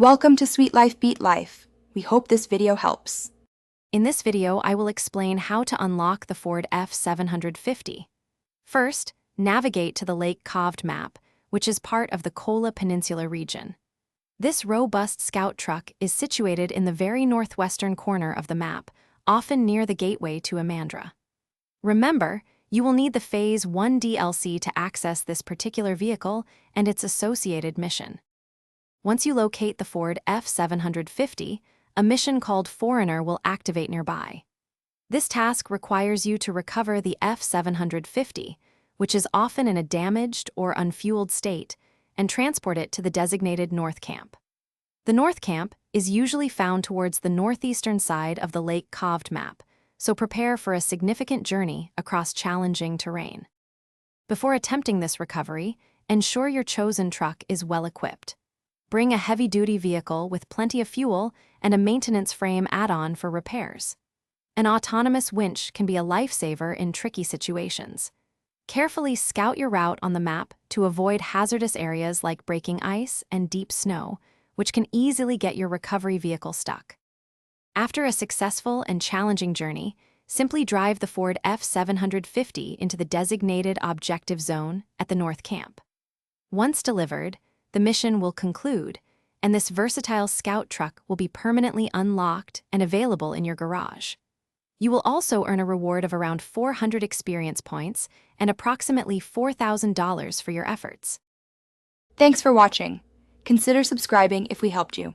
Welcome to Sweet Life Beat Life. We hope this video helps. In this video, I will explain how to unlock the Ford F750. First, navigate to the Lake Coved map, which is part of the Kola Peninsula region. This robust scout truck is situated in the very northwestern corner of the map, often near the gateway to Amandra. Remember, you will need the Phase 1 DLC to access this particular vehicle and its associated mission. Once you locate the Ford F750, a mission called Foreigner will activate nearby. This task requires you to recover the F750, which is often in a damaged or unfueled state, and transport it to the designated North Camp. The North Camp is usually found towards the northeastern side of the Lake Coved map, so prepare for a significant journey across challenging terrain. Before attempting this recovery, ensure your chosen truck is well equipped. Bring a heavy-duty vehicle with plenty of fuel and a maintenance frame add-on for repairs. An autonomous winch can be a lifesaver in tricky situations. Carefully scout your route on the map to avoid hazardous areas like breaking ice and deep snow, which can easily get your recovery vehicle stuck. After a successful and challenging journey, simply drive the Ford F750 into the designated objective zone at the North Camp. Once delivered, the mission will conclude, and this versatile scout truck will be permanently unlocked and available in your garage. You will also earn a reward of around 400 experience points and approximately $4,000 for your efforts. Thanks for watching. Consider subscribing if we helped you.